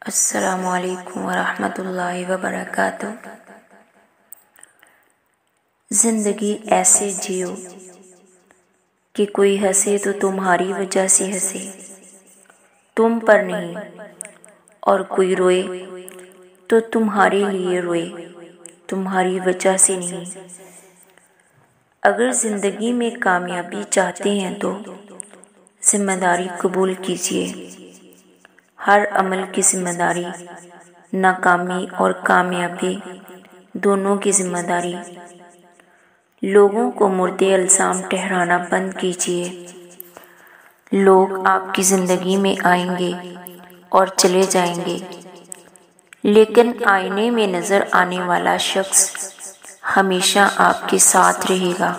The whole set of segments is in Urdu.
السلام علیکم ورحمۃ اللہ وبرکاتہ۔ زندگی ایسے جیو کہ کوئی ہنسے تو تمہاری وجہ سے ہنسے، تم پر نہیں، اور کوئی روئے تو تمہارے لیے روئے، تمہاری وجہ سے نہیں۔ اگر زندگی میں کامیابی چاہتے ہیں تو ذمہ داری قبول کیجیے۔ ہر عمل کی ذمہ داری، ناکامی اور کامیابی دونوں کی ذمہ داری۔ لوگوں کو مردے الزام ٹھہرانا بند کیجیے۔ لوگ آپ کی زندگی میں آئیں گے اور چلے جائیں گے، لیکن آئینے میں نظر آنے والا شخص ہمیشہ آپ کے ساتھ رہے گا۔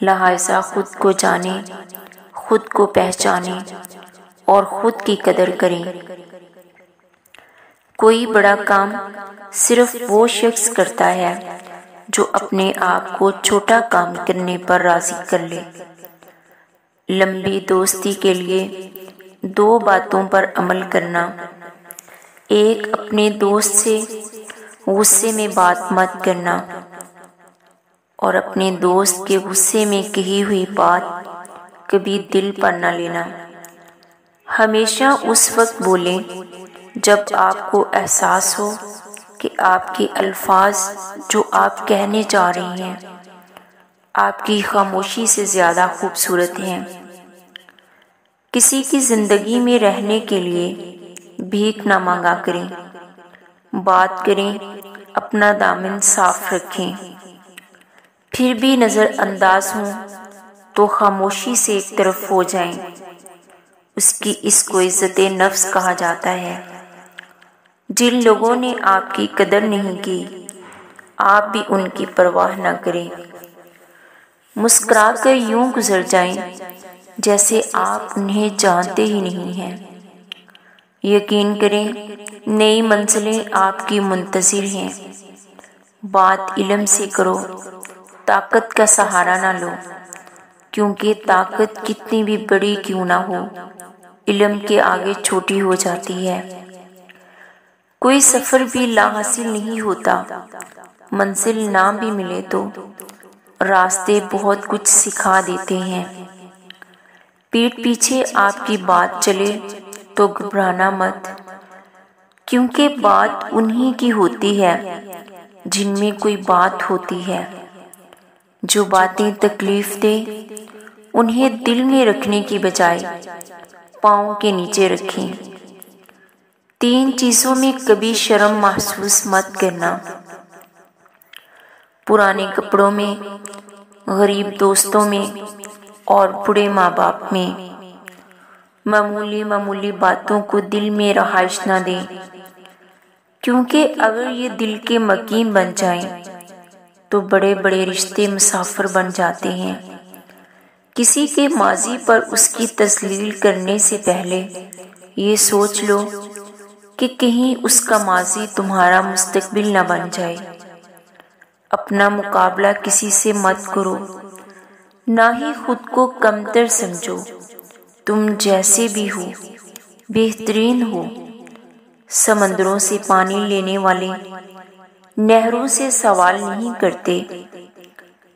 لہٰذا خود کو جانیں، خود کو پہچانیں اور خود کی قدر کریں۔ کوئی بڑا کام صرف وہ شخص کرتا ہے جو اپنے آپ کو چھوٹا کام کرنے پر راضی کر لے۔ لمبی دوستی کے لیے دو باتوں پر عمل کرنا: ایک، اپنے دوست سے غصے میں بات مت کرنا، اور اپنے دوست کے غصے میں کہی ہوئی بات کبھی دل پر نہ لینا۔ ہمیشہ اس وقت بولیں جب آپ کو احساس ہو کہ آپ کے الفاظ جو آپ کہنے جا رہے ہیں آپ کی خاموشی سے زیادہ خوبصورت ہیں۔ کسی کی زندگی میں رہنے کے لیے بھیک نہ مانگا کریں۔ بات کریں، اپنا دامن صاف رکھیں، پھر بھی نظر انداز ہوں تو خاموشی سے ایک طرف ہو جائیں۔ اس کو عزت نفس کہا جاتا ہے۔ جن لوگوں نے آپ کی قدر نہیں کی، آپ بھی ان کی پرواہ نہ کریں۔ مسکرا کر یوں گزر جائیں جیسے آپ انہیں جانتے ہی نہیں ہیں۔ یقین کریں، نئی منزلیں آپ کی منتظر ہیں۔ بات علم سے کرو، طاقت کا سہارا نہ لو، کیونکہ طاقت کتنی بھی بڑی کیوں نہ ہو، علم کے آگے چھوٹی ہو جاتی ہے۔ کوئی سفر بھی لا حاصل نہیں ہوتا، منزل نہ بھی ملے تو راستے بہت کچھ سکھا دیتے ہیں۔ پیٹھ پیچھے آپ کی بات چلے تو گھبرانا مت، کیونکہ بات انہی کی ہوتی ہے جن میں کوئی بات ہوتی ہے۔ جو باتیں تکلیف دے انہیں دل میں رکھنے کی بجائے پاؤں کے نیچے رکھیں۔ تین چیزوں میں کبھی شرم محسوس مت کرنا: پرانے کپڑوں میں، غریب دوستوں میں اور بوڑھے ماں باپ میں۔ معمولی باتوں کو دل میں رہائش نہ دیں، کیونکہ اگر یہ دل کے مکین بن جائیں تو بڑے بڑے رشتے مسافر بن جاتے ہیں۔ کسی کے ماضی پر اس کی تذلیل کرنے سے پہلے یہ سوچ لو کہ کہیں اس کا ماضی تمہارا مستقبل نہ بن جائے۔ اپنا مقابلہ کسی سے مت کرو، نہ ہی خود کو کمتر سمجھو۔ تم جیسے بھی ہو بہترین ہو۔ سمندروں سے پانی لینے والے نہروں سے سوال نہیں کرتے،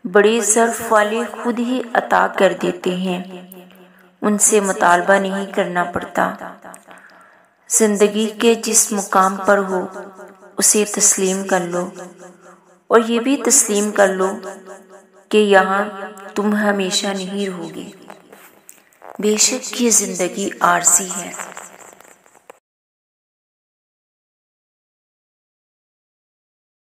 بڑے ظرف والے خود ہی عطا کر دیتے ہیں، ان سے مطالبہ نہیں کرنا پڑتا۔ زندگی کے جس مقام پر ہو اسے تسلیم کر لو، اور یہ بھی تسلیم کر لو کہ یہاں تم ہمیشہ نہیں رہو گے۔ بے شک یہ زندگی عارضی ہے۔